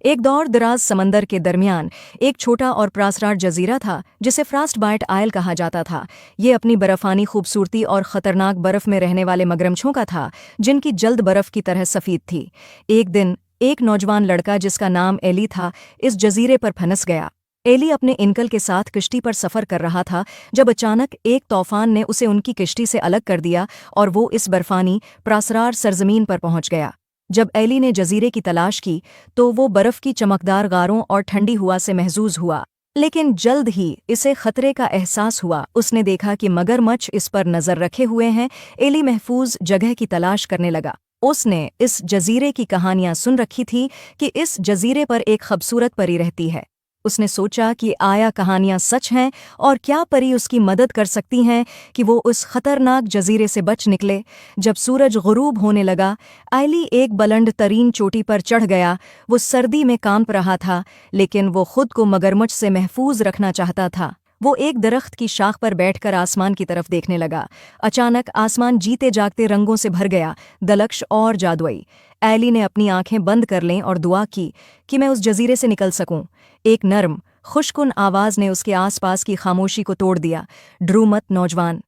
एक दौर दराज समंदर के दरमियान एक छोटा और प्रासरार जजीरा था जिसे फ्रास्ट बाइट आयल कहा जाता था। ये अपनी बर्फानी खूबसूरती और खतरनाक बर्फ में रहने वाले मगरमच्छों का था, जिनकी जल्द बर्फ की तरह सफ़ीद थी। एक दिन एक नौजवान लड़का जिसका नाम एली था, इस जजीरे पर फंस गया। एली अपने इनकल के साथ किश्ती पर सफ़र कर रहा था जब अचानक एक तूफान ने उसे उनकी किश्ती से अलग कर दिया और वो इस बर्फानी प्रासरार सरजमीन पर पहुंच गया। जब एली ने जजीरे की तलाश की तो वो बर्फ की चमकदार गारों और ठंडी हवा से महजूज हुआ, लेकिन जल्द ही इसे खतरे का एहसास हुआ। उसने देखा कि मगरमच्छ इस पर नज़र रखे हुए हैं। एली महफूज जगह की तलाश करने लगा। उसने इस जजीरे की कहानियां सुन रखी थी कि इस जजीरे पर एक खूबसूरत परी रहती है। उसने सोचा कि आया कहानियां सच हैं और क्या परी उसकी मदद कर सकती हैं कि वो उस खतरनाक जजीरे से बच निकले। जब सूरज गुरूब होने लगा, एली एक बुलंद तरीन चोटी पर चढ़ गया। वो सर्दी में कांप रहा था, लेकिन वो खुद को मगरमच्छ से महफूज रखना चाहता था। वो एक दरख्त की शाख पर बैठकर आसमान की तरफ देखने लगा। अचानक आसमान जीते जागते रंगों से भर गया, दलक्ष और जादुई। एली ने अपनी आंखें बंद कर लें और दुआ की कि मैं उस जजीरे से निकल सकूं। एक नर्म खुशकुन आवाज़ ने उसके आसपास की खामोशी को तोड़ दिया। डरो मत नौजवान,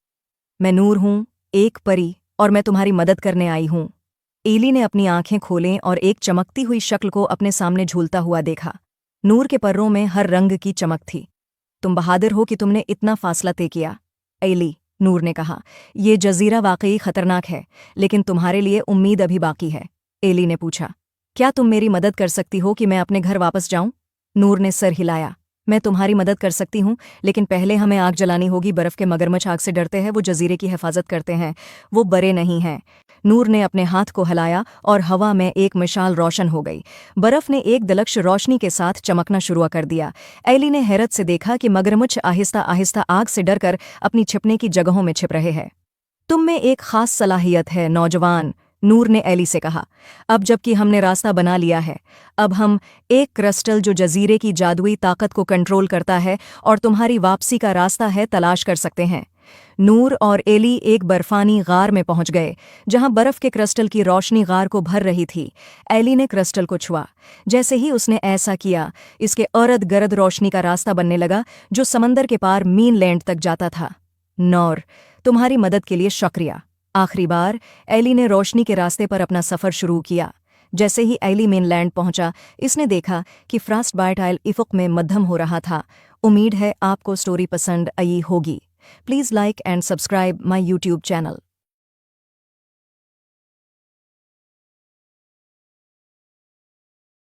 मैं नूर हूँ, एक परी, और मैं तुम्हारी मदद करने आई हूँ। एली ने अपनी आंखें खोलें और एक चमकती हुई शक्ल को अपने सामने झूलता हुआ देखा। नूर के पर्रों में हर रंग की चमक थी। तुम बहादुर हो कि तुमने इतना फासला तय किया, एली, नूर ने कहा। यह जजीरा वाकई खतरनाक है, लेकिन तुम्हारे लिए उम्मीद अभी बाकी है। एली ने पूछा, क्या तुम मेरी मदद कर सकती हो कि मैं अपने घर वापस जाऊं? नूर ने सर हिलाया। मैं तुम्हारी मदद कर सकती हूँ, लेकिन पहले हमें आग जलानी होगी। बर्फ के मगरमच्छ आग से डरते हैं, वो जजीरे की हिफाजत करते हैं, वो बड़े नहीं हैं। नूर ने अपने हाथ को हिलाया और हवा में एक मिसाल रोशन हो गई। बर्फ ने एक दलक्ष रोशनी के साथ चमकना शुरू कर दिया। एली ने हैरत से देखा कि मगरमच्छ आहिस्ता आहिस्ता आग से डरकर अपनी छिपने की जगहों में छिप रहे हैं। तुम में एक खास सलाहियत है नौजवान, नूर ने एली से कहा। अब जबकि हमने रास्ता बना लिया है, अब हम एक क्रिस्टल जो जजीरे की जादुई ताकत को कंट्रोल करता है और तुम्हारी वापसी का रास्ता है तलाश कर सकते हैं। नूर और एली एक बर्फानी गार में पहुंच गए, जहां बर्फ के क्रिस्टल की रोशनी गार को भर रही थी। एली ने क्रिस्टल को छुआ। जैसे ही उसने ऐसा किया, इसके अर्द गर्द रोशनी का रास्ता बनने लगा जो समंदर के पार मीनलैंड तक जाता था। नूर, तुम्हारी मदद के लिए शुक्रिया। आखिरी बार एली ने रोशनी के रास्ते पर अपना सफ़र शुरू किया। जैसे ही एली मेनलैंड पहुंचा, इसने देखा कि फ्रास्ट बाइट आयल इफ़ुक में मध्यम हो रहा था। उम्मीद है आपको स्टोरी पसंद आई होगी। Please like and subscribe my YouTube channel.